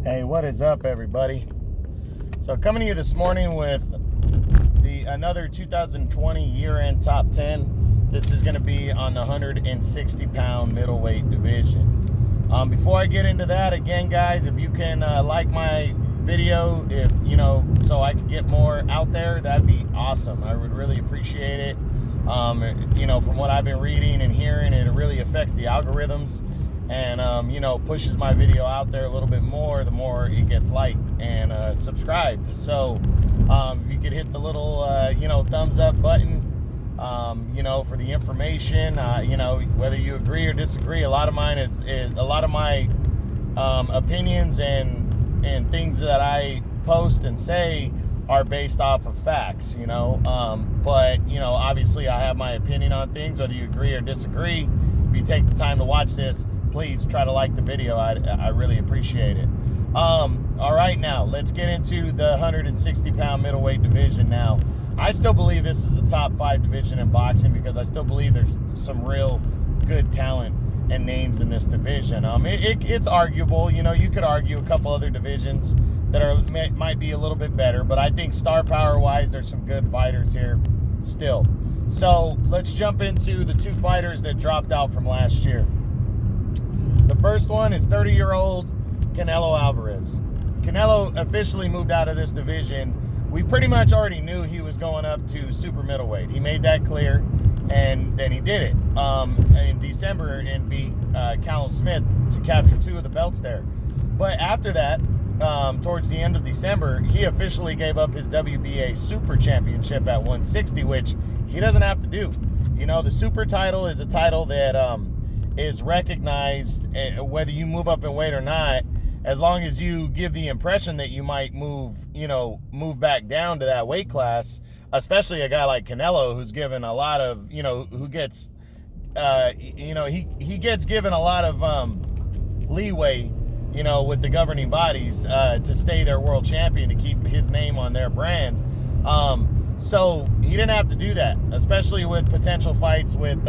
Hey, what is up, everybody? So coming to you this morning with another 2020 year-end top 10. This is going to be on the 160-pound middleweight division. Before I get into that, again, guys, if you can like my video, so I can get more out there, that'd be awesome. I would really appreciate it. From what I've been reading and hearing, it really affects the algorithms and, pushes my video out there a little bit more, the more it gets liked and subscribed. So if you could hit the little, thumbs up button, for the information, whether you agree or disagree, a lot of mine is a lot of my opinions and things that I post and say are based off of facts, but obviously I have my opinion on things, whether you agree or disagree. If you take the time to watch this, please try to like the video. I really appreciate it. All right, now let's get into the 160-pound middleweight division. Now, I still believe this is a top 5 division in boxing because I still believe there's some real good talent and names in this division. It's arguable. You could argue a couple other divisions that might be a little bit better, but I think star power wise, there's some good fighters here still. So let's jump into the 2 fighters that dropped out from last year. The first one is 30-year-old Canelo Alvarez. Canelo officially moved out of this division. We pretty much already knew he was going up to super middleweight. He made that clear, and then he did it in December and beat Callum Smith to capture 2 of the belts there. But after that, towards the end of December, he officially gave up his WBA Super Championship at 160, which he doesn't have to do. The Super title is a title that is recognized whether you move up in weight or not, as long as you give the impression that you might move back down to that weight class, especially a guy like Canelo, who's given a lot of, who gets, he gets given a lot of leeway, with the governing bodies to stay their world champion, to keep his name on their brand. So he didn't have to do that, especially with potential fights with,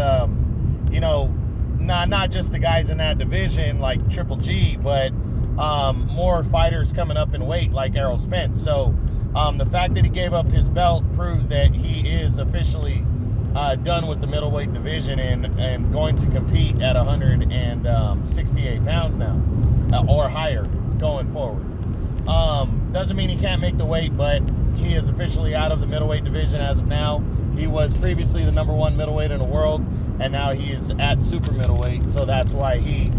not just the guys in that division like Triple G, but more fighters coming up in weight like Errol Spence. So the fact that he gave up his belt proves that he is officially done with the middleweight division and going to compete at 168 pounds now, or higher going forward. Doesn't mean he can't make the weight, but he is officially out of the middleweight division as of now. He was previously the #1 middleweight in the world, and now he is at super middleweight, so that's why he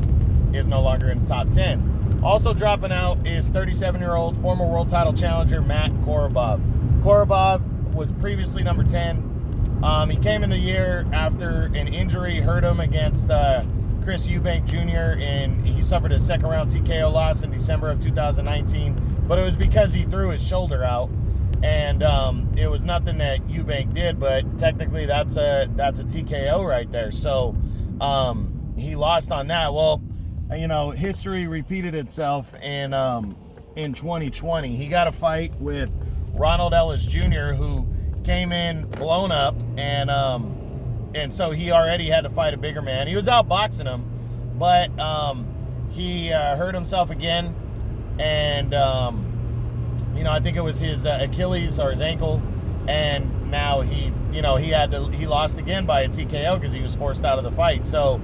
is no longer in the top 10. Also dropping out is 37-year-old former world title challenger Matt Korobov. Korobov was previously number 10. He came in the year after an injury hurt him against Chris Eubank Jr., and he suffered a second-round TKO loss in December of 2019, but it was because he threw his shoulder out, and it was nothing that Eubank did, but technically that's a TKO right there. So he lost on that. Well, history repeated itself in 2020. He got a fight with Ronald Ellis Jr., who came in blown up, and so he already had to fight a bigger man. He was outboxing him, but he hurt himself again, and I think it was his Achilles or his ankle, and now he lost again by a TKO because he was forced out of the fight. So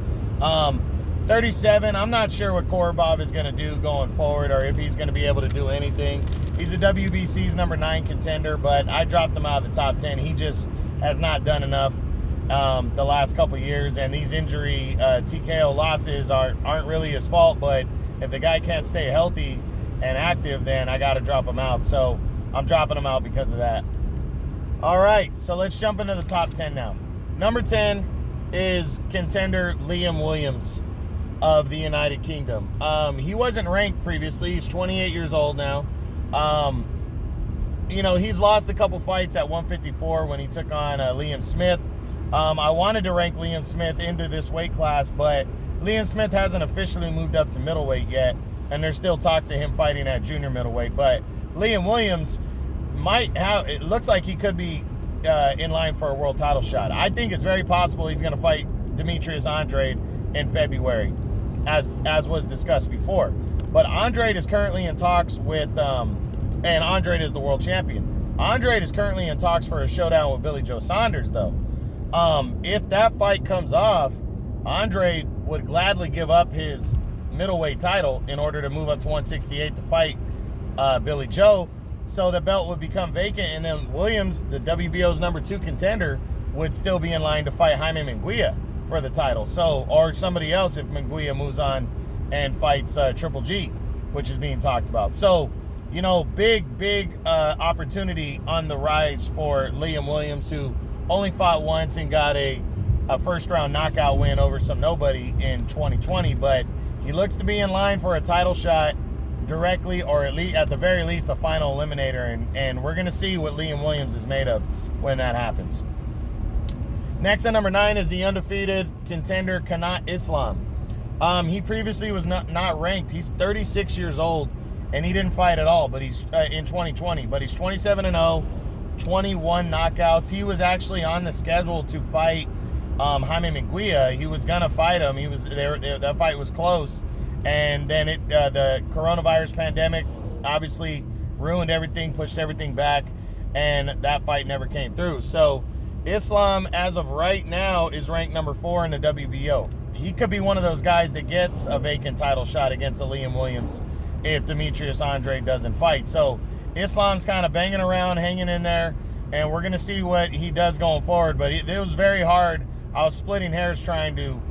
37, I'm not sure what Korobov is going to do going forward, or if he's going to be able to do anything. He's a WBC's number 9 contender, but I dropped him out of the top 10. He just has not done enough the last couple years, and these injury TKO losses aren't really his fault, but if the guy can't stay healthy and active, then I got to drop him out. So I'm dropping him out because of that. All right, so let's jump into the top 10 now. Number 10 is contender Liam Williams of the United Kingdom. He wasn't ranked previously. He's 28 years old now. He's lost a couple fights at 154 when he took on Liam Smith. I wanted to rank Liam Smith into this weight class, but Liam Smith hasn't officially moved up to middleweight yet, and there's still talks of him fighting at junior middleweight. But Liam Williams it looks like he could be in line for a world title shot. I think it's very possible he's going to fight Demetrius Andrade in February, as was discussed before. But Andrade is currently in talks with, and Andrade is the world champion. Andrade is currently in talks for a showdown with Billy Joe Saunders, though. If that fight comes off, Andrade would gladly give up his middleweight title in order to move up to 168 to fight Billy Joe. So the belt would become vacant, and then Williams, the WBO's number 2 contender, would still be in line to fight Jaime Munguia for the title. So, or somebody else if Munguia moves on and fights Triple G, which is being talked about. So, you know, big opportunity on the rise for Liam Williams, who only fought once and got a first-round knockout win over some nobody in 2020. But he looks to be in line for a title shot directly, or at least, at the very least, a final eliminator. And we're going to see what Liam Williams is made of when that happens. Next at number 9 is the undefeated contender, Kanat Islam. He previously was not ranked. He's 36 years old, and he didn't fight at all, but he's in 2020. But he's 27-0, 21 knockouts. He was actually on the schedule to fight Jaime Munguia. He was gonna fight him. He was there. That fight was close, and then the coronavirus pandemic obviously ruined everything, pushed everything back, and that fight never came through. So Islam, as of right now, is ranked number 4 in the WBO. He could be one of those guys that gets a vacant title shot against a Liam Williams if Demetrius Andrade doesn't fight. So Islam's kind of banging around, hanging in there, and we're going to see what he does going forward. But it was very hard. I was splitting hairs trying to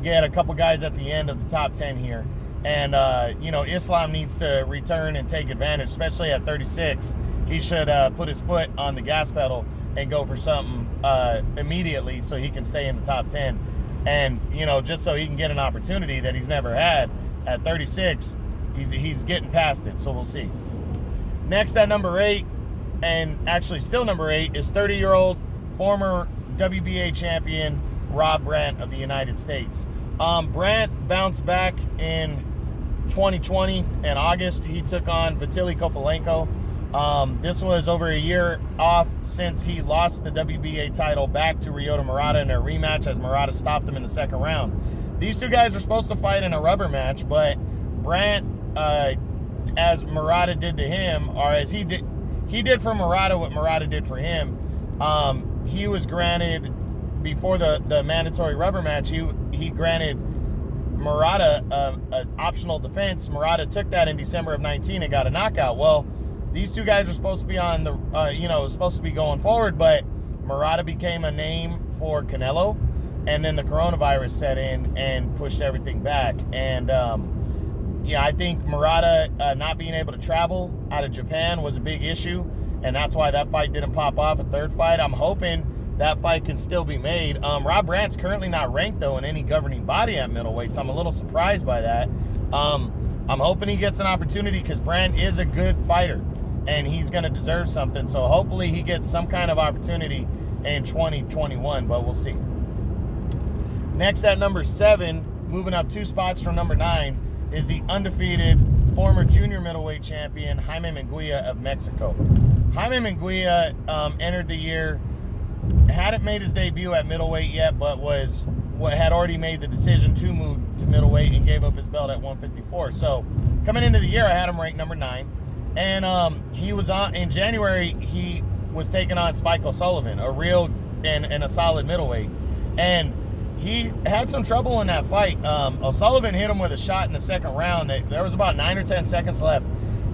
get a couple guys at the end of the top 10 here. And, you know, Islam needs to return and take advantage, especially at 36. He should put his foot on the gas pedal and go for something immediately so he can stay in the top 10. And, you know, just so he can get an opportunity that he's never had at 36, he's getting past it, so we'll see. Next at number 8, and actually still number 8, is 30-year-old former WBA champion Rob Brandt of the United States. Brandt bounced back in 2020 in August. He took on Vitaly Kopalenko. This was over a year off since he lost the WBA title back to Ryota Murata in a rematch, as Murata stopped him in the second round. These two guys were supposed to fight in a rubber match, but Brandt, as Murata did to him, or as he did for Murata what Murata did for him. He was granted, before the mandatory rubber match, he granted Murata an optional defense. Murata took that in December of 19 and got a knockout. Well, these two guys are supposed to be on the, supposed to be going forward, but Murata became a name for Canelo, and then the coronavirus set in and pushed everything back. And, I think Murata not being able to travel out of Japan was a big issue, and that's why that fight didn't pop off. A third fight, I'm hoping that fight can still be made. Rob Brandt's currently not ranked, though, in any governing body at middleweight, so I'm a little surprised by that. I'm hoping he gets an opportunity because Brandt is a good fighter, and he's going to deserve something. So hopefully he gets some kind of opportunity in 2021, but we'll see. Next at number 7, moving up 2 spots from number 9, is the undefeated former junior middleweight champion Jaime Munguia of Mexico. Jaime Munguia entered the year, hadn't made his debut at middleweight yet, but had already made the decision to move to middleweight and gave up his belt at 154. So coming into the year, I had him ranked number 9. And he was on in January. He was taking on Spike O'Sullivan, a real and a solid middleweight, and he had some trouble in that fight. O'Sullivan hit him with a shot in the second round. There was about 9 or 10 seconds left,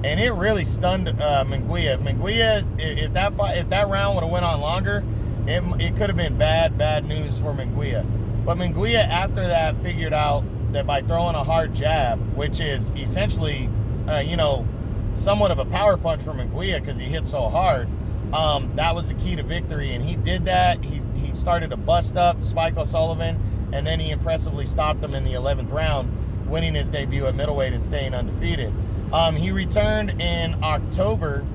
and it really stunned Munguia. If that round would have went on longer, it could have been bad news for Munguia. But Munguia, after that, figured out that by throwing a hard jab, which is essentially, somewhat of a power punch for Munguia because he hit so hard, that was the key to victory, and he did that. He started to bust up Spike O'Sullivan, and then he impressively stopped him in the 11th round, winning his debut at middleweight and staying undefeated. He returned in October,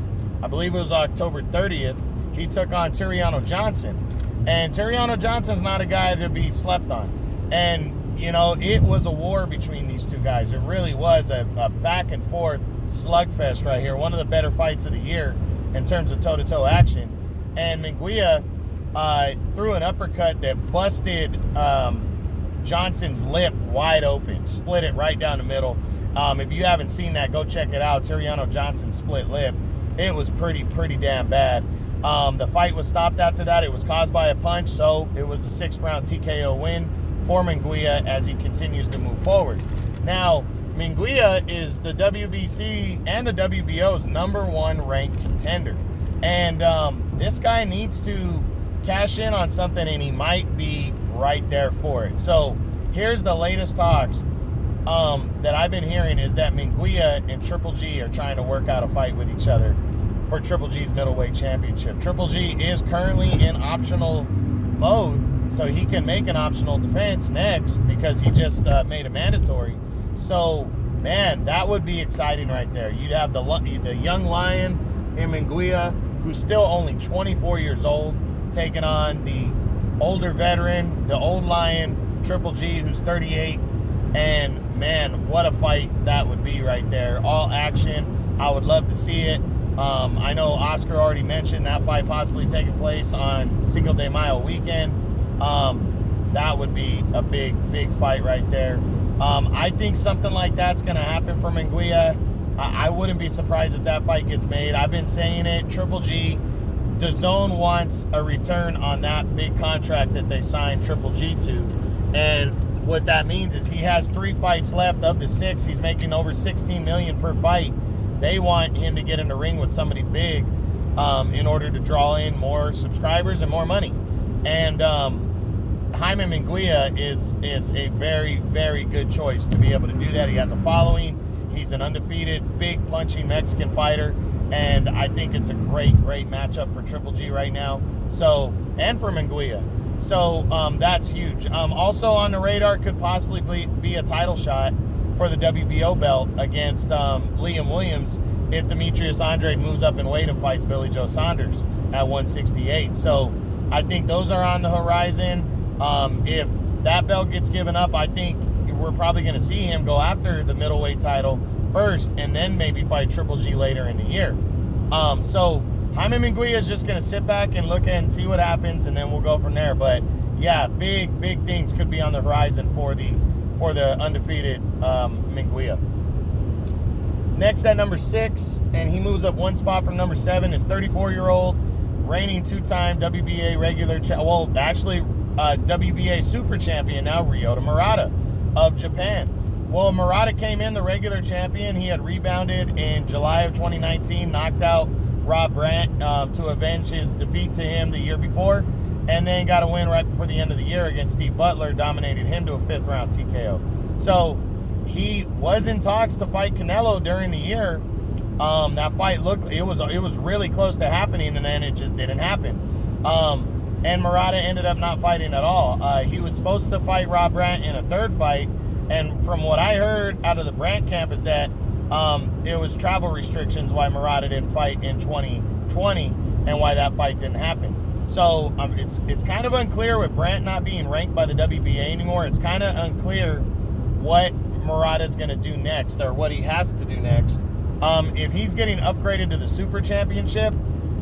I believe it was October 30th. He took on Turiano Johnson, and Turiano Johnson's not a guy to be slept on. And, it was a war between these two guys. It really was a back and forth slugfest right here. One of the better fights of the year in terms of toe-to-toe action. And Munguia threw an uppercut that busted Johnson's lip wide open, split it right down the middle. If you haven't seen that, go check it out. Tureano Johnson's split lip. It was pretty damn bad. The fight was stopped after that. It was caused by a punch, so it was a 6th-round TKO win for Munguia as he continues to move forward. Now, Munguia is the WBC and the WBO's #1 ranked contender. And this guy needs to cash in on something, and he might be right there for it. So here's the latest talks that I've been hearing is that Munguia and Triple G are trying to work out a fight with each other for Triple G's middleweight championship. Triple G is currently in optional mode, so he can make an optional defense next because he just made a mandatory. So, man, that would be exciting right there. You'd have the young lion in Munguia, who's still only 24 years old, taking on the older veteran, the old lion, Triple G, who's 38. And, man, what a fight that would be right there. All action. I would love to see it. I know Oscar already mentioned that fight possibly taking place on Cinco de Mayo weekend. That would be a big fight right there. I think something like that's going to happen for Munguia. I wouldn't be surprised if that fight gets made. I've been saying it. Triple G, DAZN wants a return on that big contract that they signed Triple G to. And what that means is he has 3 fights left of the 6. He's making over $16 million per fight. They want him to get in the ring with somebody big in order to draw in more subscribers and more money. And Jaime Munguia is a very good choice to be able to do that. He has a following. He's an undefeated, big punching Mexican fighter, and I think it's a great matchup for Triple G right now. So, and for Munguia. So that's huge. Also on the radar could possibly be a title shot for the WBO belt against Liam Williams if Demetrius Andrade moves up in weight and fights Billy Joe Saunders at 168. So I think those are on the horizon. If that belt gets given up, I think we're probably going to see him go after the middleweight title first and then maybe fight Triple G later in the year. So Jaime Munguia is just going to sit back and look and see what happens, and then we'll go from there. But yeah, big things could be on the horizon for the undefeated Munguia. Next at number 6, and he moves up 1 spot from number 7, is 34-year-old reigning 2-time WBA WBA super champion now, Ryota Murata of Japan. Well, Murata came in the regular champion. He had rebounded in July of 2019, knocked out Rob Brandt to avenge his defeat to him the year before, and then got a win right before the end of the year against Steve Butler, dominated him to a 5th-round TKO. So he was in talks to fight Canelo during the year. That fight it was really close to happening, and then it just didn't happen. And Murata ended up not fighting at all. He was supposed to fight Rob Brandt in a 3rd fight, and from what I heard out of the Brandt camp is that it was travel restrictions why Murata didn't fight in 2020 and why that fight didn't happen. So it's kind of unclear with Brandt not being ranked by the WBA anymore. It's kind of unclear what Murata's going to do next or what he has to do next. If he's getting upgraded to the Super Championship,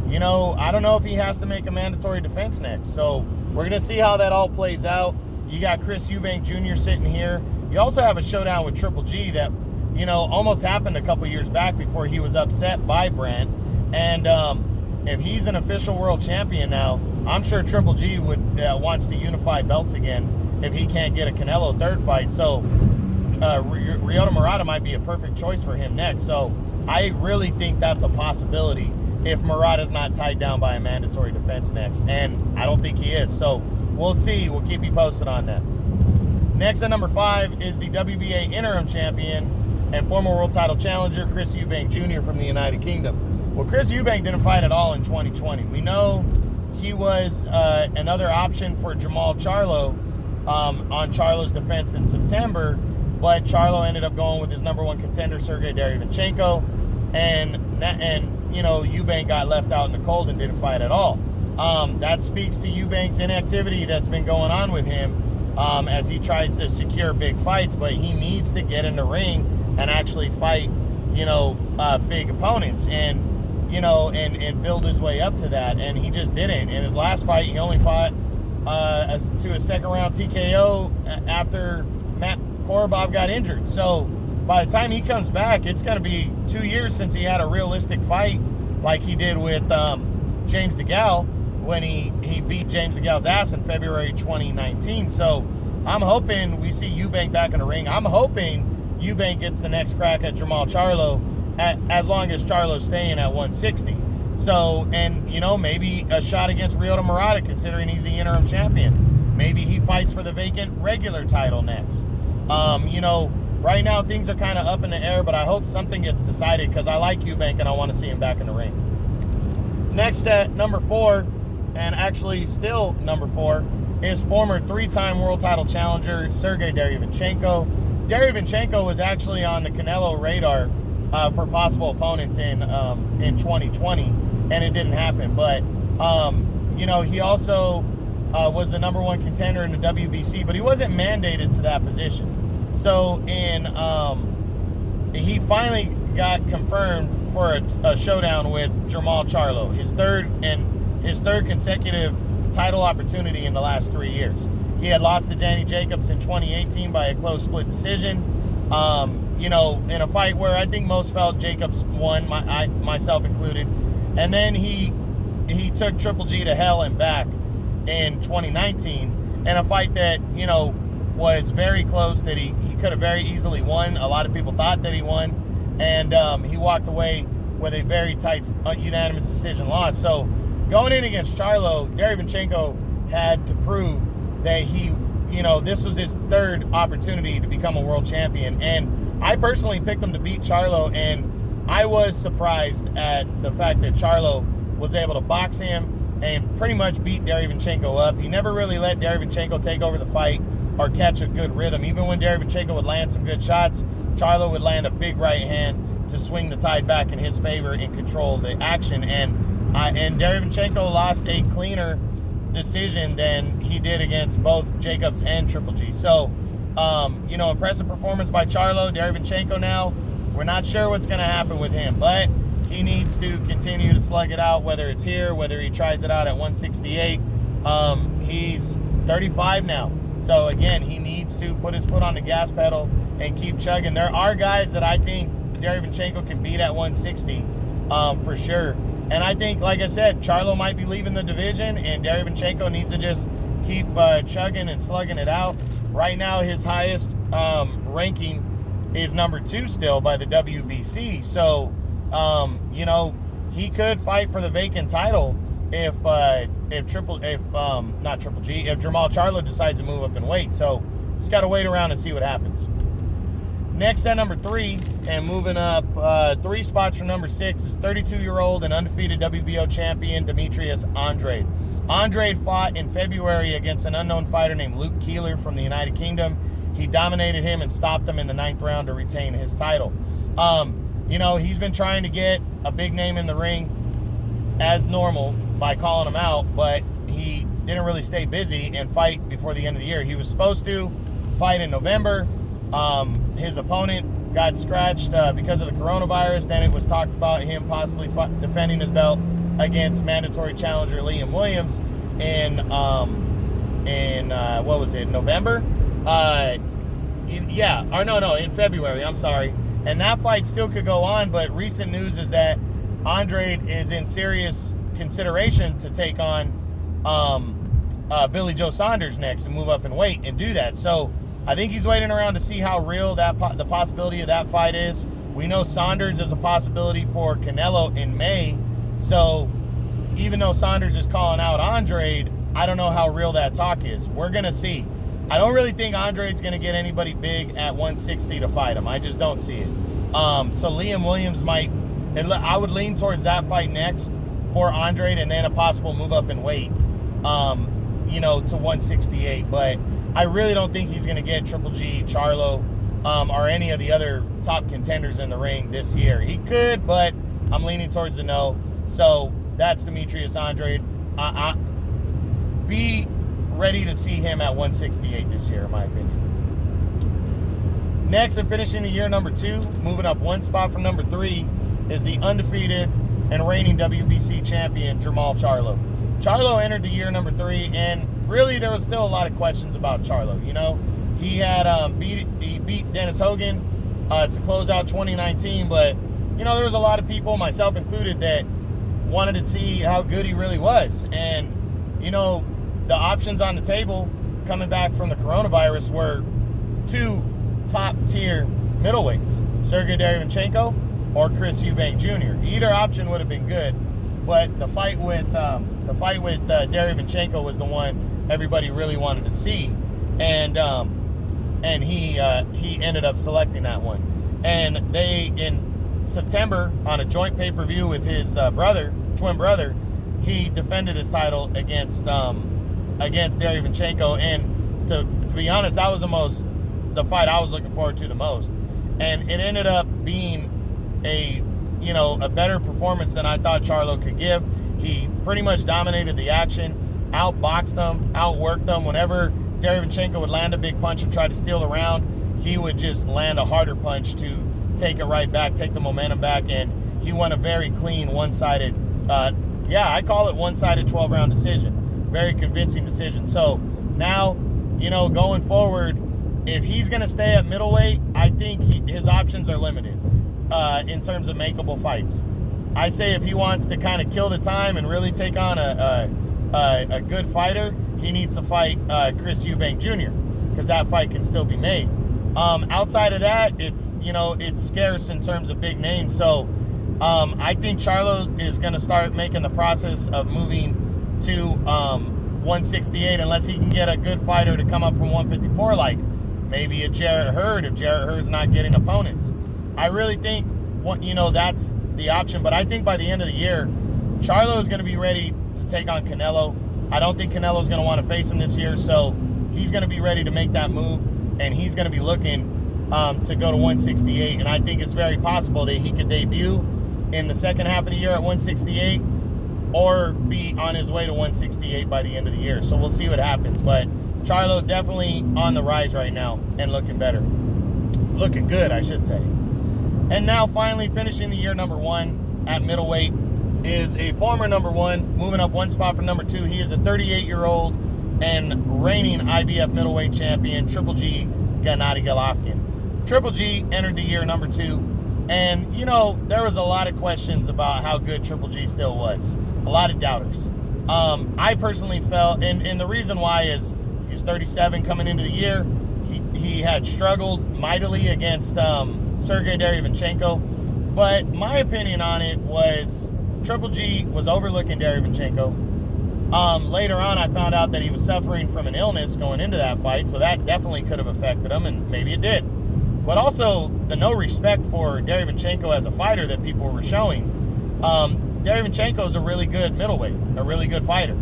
I don't know if he has to make a mandatory defense next. So we're going to see how that all plays out. You got Chris Eubank Jr. sitting here. You also have a showdown with Triple G that, almost happened a couple years back before he was upset by Brandt. And if he's an official world champion now, I'm sure Triple G wants to unify belts again if he can't get a Canelo 3rd fight. So Ryota Murata might be a perfect choice for him next. So I really think that's a possibility if Murata's not tied down by a mandatory defense next. And I don't think he is. So we'll see. We'll keep you posted on that. Next at number 5 is the WBA interim champion and former world title challenger, Chris Eubank Jr. from the United Kingdom. Well, Chris Eubank didn't fight at all in 2020. We know he was another option for Jamal Charlo on Charlo's defense in September, but Charlo ended up going with his #1 contender, Sergey Derevyanchenko, and Eubank got left out in the cold and didn't fight at all. That speaks to Eubank's inactivity that's been going on with him as he tries to secure big fights, but he needs to get in the ring and actually fight, big opponents and build his way up to that. And he just didn't. In his last fight, he only fought to a second-round TKO after Matt Korobov got injured. So by the time he comes back, it's going to be 2 years since he had a realistic fight like he did with James DeGale when he beat James DeGale's ass in February 2019. So I'm hoping we see Eubank back in the ring. I'm hoping Eubank gets the next crack at Jermall Charlo as long as Charlo's staying at 160. So, and, you know, maybe a shot against Ryota Murata, considering he's the interim champion. Maybe he fights for the vacant regular title next. You know, right now things are kind of up in the air, but I hope something gets decided because I like Eubank and I want to see him back in the ring. Next at number 4, and actually still number 4, is former 3-time world title challenger Sergey Derevyanchenko. Derevyanchenko was actually on the Canelo radar for possible opponents in 2020, and it didn't happen. But, you know, he also was the number 1 contender in the WBC, but he wasn't mandated to that position. So he finally got confirmed for a showdown with Jermall Charlo, his third consecutive title opportunity in the last 3 years. He had lost to Danny Jacobs in 2018 by a close split decision. You know, in a fight where I think most felt Jacobs won, myself included. And then he took Triple G to hell and back in 2019 in a fight that, you know, was very close, that he could have very easily won. A lot of people thought that he won. And he walked away with a very tight, unanimous decision loss. So going in against Charlo, Derevyanchenko had to prove that this was his third opportunity to become a world champion. And I personally picked him to beat Charlo, and I was surprised at the fact that Charlo was able to box him and pretty much beat Derevyanchenko up. He never really let Derevyanchenko take over the fight or catch a good rhythm. Even when Derevyanchenko would land some good shots, Charlo would land a big right hand to swing the tide back in his favor and control the action. And Derevyanchenko lost a cleaner decision than he did against both Jacobs and Triple G. So, you know, impressive performance by Charlo. Derevyanchenko now, we're not sure what's going to happen with him, but he needs to continue to slug it out, whether it's here, whether he tries it out at 168. He's 35 now. So, again, he needs to put his foot on the gas pedal and keep chugging. There are guys that I think Derevyanchenko can beat at 160 for sure. And I think, like I said, Charlo might be leaving the division, and Derevyanchenko needs to just keep chugging and slugging it out. Right now, his highest ranking is number 2 still by the WBC. So, you know, he could fight for the vacant title if Jermall Charlo decides to move up in weight. So, just got to wait around and see what happens. Next at number 3, and moving up 3 spots from number 6, is 32-year-old and undefeated WBO champion Demetrius Andrade. Andrade fought in February against an unknown fighter named Luke Keeler from the United Kingdom. He dominated him and stopped him in the 9th round to retain his title. You know, he's been trying to get a big name in the ring as normal by calling him out, but he didn't really stay busy and fight before the end of the year. He was supposed to fight in November. His opponent got scratched because of the coronavirus. Then it was talked about him possibly defending his belt against mandatory challenger Liam Williams in what was it, November? In February, I'm sorry. And that fight still could go on, but recent news is that Andrade is in serious consideration to take on Billy Joe Saunders next and move up in weight and do that. So I think he's waiting around to see how real the possibility of that fight is. We know Saunders is a possibility for Canelo in May. So even though Saunders is calling out Andrade, I don't know how real that talk is. We're going to see. I don't really think Andrade's going to get anybody big at 160 to fight him. I just don't see it. So Liam Williams might, and I would lean towards that fight next for Andrade, and then a possible move up in weight, to 168. But I really don't think he's going to get Triple G, Charlo, or any of the other top contenders in the ring this year. He could, but I'm leaning towards the no. So that's Demetrius Andrade. Be ready to see him at 168 this year, in my opinion. Next, and finishing the year number 2, moving up 1 spot from number 3, is the undefeated and reigning WBC champion, Jermall Charlo. Charlo entered the year number 3, and really there was still a lot of questions about Charlo. You know, he had he beat Dennis Hogan to close out 2019, but you know, there was a lot of people, myself included, that wanted to see how good he really was. And you know, the options on the table coming back from the coronavirus were 2 top-tier middleweights, Sergey Derevyanchenko or Chris Eubank Jr. Either option would have been good, but the fight with Derevyanchenko was the one everybody really wanted to see, and he ended up selecting that one. And they, in September, on a joint pay-per-view with his twin brother, he defended his title against Derevyanchenko, and to be honest, that was the fight I was looking forward to the most. And it ended up being a better performance than I thought Charlo could give. He pretty much dominated the action, outboxed him, outworked him. Whenever Derevyanchenko would land a big punch and try to steal the round, he would just land a harder punch to take it right back, take the momentum back, and he won a very clean one-sided, I call it one-sided 12-round decision. Very convincing decision. So now, you know, going forward, if he's going to stay at middleweight, I think his options are limited in terms of makeable fights. I say if he wants to kind of kill the time and really take on a good fighter, he needs to fight Chris Eubank Jr., because that fight can still be made. Outside of that, it's scarce in terms of big names. So I think Charlo is going to start making the process of moving to 168, unless he can get a good fighter to come up from 154, like maybe a Jarrett Hurd, if Jarrett Hurd's not getting opponents. I really think that's the option, but I think by the end of the year, Charlo is going to be ready to take on Canelo. I don't think Canelo's going to want to face him this year, so he's going to be ready to make that move, and he's going to be looking to go to 168, and I think it's very possible that he could debut in the second half of the year at 168 or be on his way to 168 by the end of the year. So we'll see what happens, but Charlo definitely on the rise right now and looking better. Looking good, I should say. And now finally finishing the year number 1 at middleweight is a former number 1, moving up 1 spot from number 2. He is a 38-year-old and reigning IBF middleweight champion, Triple G Gennady Golovkin. Triple G entered the year number 2, and there was a lot of questions about how good Triple G still was. A lot of doubters. I personally felt, and the reason why is he's 37 coming into the year. He had struggled mightily against Sergey Derevyanchenko, but my opinion on it was Triple G was overlooking Derevyanchenko. Later on, I found out that he was suffering from an illness going into that fight, so that definitely could have affected him, and maybe it did. But also, the no respect for Derevyanchenko as a fighter that people were showing. Derevyanchenko is a really good middleweight, a really good fighter.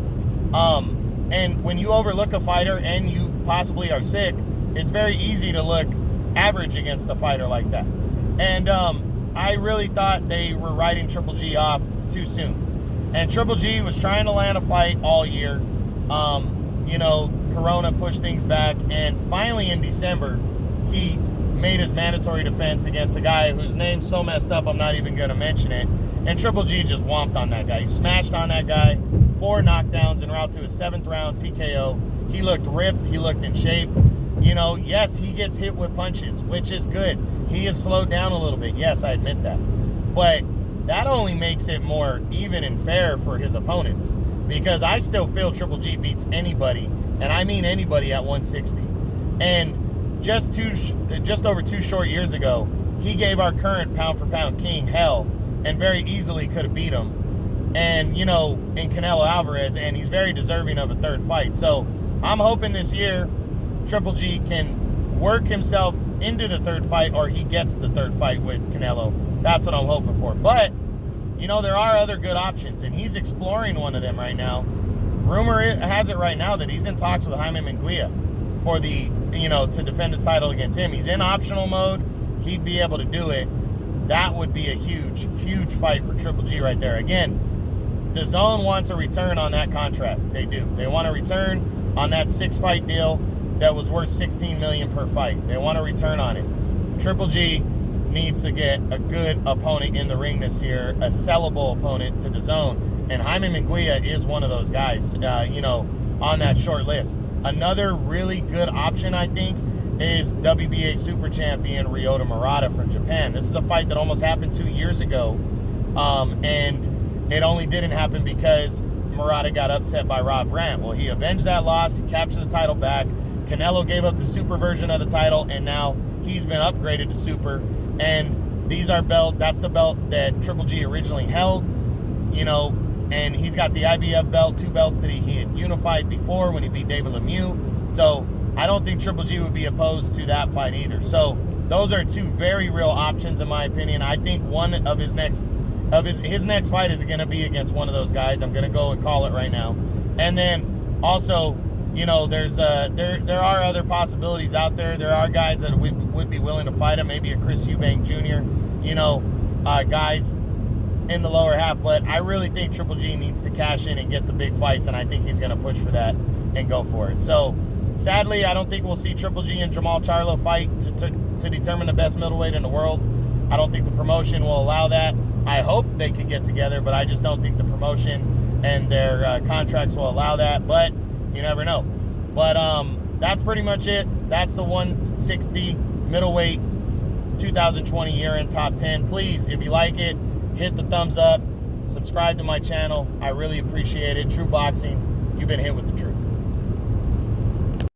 And when you overlook a fighter and you possibly are sick, it's very easy to look average against a fighter like that. And I really thought they were writing Triple G off too soon. And Triple G was trying to land a fight all year. Corona pushed things back, and finally in December, he made his mandatory defense against a guy whose name's so messed up I'm not even going to mention it. And Triple G just whomped on that guy. He smashed on that guy, 4 knockdowns en route to his 7th round TKO. He looked ripped. He looked in shape. Yes, he gets hit with punches, which is good. He is slowed down a little bit. Yes, I admit that. But that only makes it more even and fair for his opponents, because I still feel Triple G beats anybody, and I mean anybody, at 160. And just over 2 short years ago, he gave our current pound-for-pound king hell and very easily could have beat him. And, in Canelo Alvarez, and he's very deserving of a 3rd fight. So I'm hoping this year Triple G can work himself into the 3rd fight, or he gets the 3rd fight with Canelo. That's what I'm hoping for. But, there are other good options, and he's exploring one of them right now. Rumor has it right now that he's in talks with Jaime Munguia for to defend his title against him. He's in optional mode. He'd be able to do it. That would be a huge, huge fight for Triple G right there. Again, the Zone wants a return on that contract. They do. They want a return on that 6-fight deal that was worth $16 million per fight. They want a return on it. Triple G needs to get a good opponent in the ring this year, a sellable opponent to the Zone. And Jaime Munguia is one of those guys. on that short list. Another really good option, I think, is WBA Super Champion Ryota Murata from Japan. This is a fight that almost happened 2 years ago, and it only didn't happen because Murata got upset by Rob Brandt. Well, he avenged that loss. He captured the title back. Canelo gave up the super version of the title, and now he's been upgraded to super. And these are that's the belt that Triple G originally held, you know, and he's got the IBF belt, 2 belts that he had unified before when he beat David Lemieux. So I don't think Triple G would be opposed to that fight either. So those are 2 very real options in my opinion. I think one of his next fight is going to be against one of those guys. I'm going to go and call it right now. And then also, you know, there are other possibilities out there. There are guys that would be willing to fight him, maybe a Chris Eubank Jr., you know, guys in the lower half. But I really think Triple G needs to cash in and get the big fights, and I think he's going to push for that and go for it. So sadly, I don't think we'll see Triple G and Jamal Charlo fight to determine the best middleweight in the world. I don't think the promotion will allow that. I hope they could get together, but I just don't think the promotion and their contracts will allow that. But you never know. But that's pretty much it. That's the 160 middleweight 2020 year-end top 10. Please, if you like it, hit the thumbs up. Subscribe to my channel. I really appreciate it. True Boxing, you've been hit with the truth.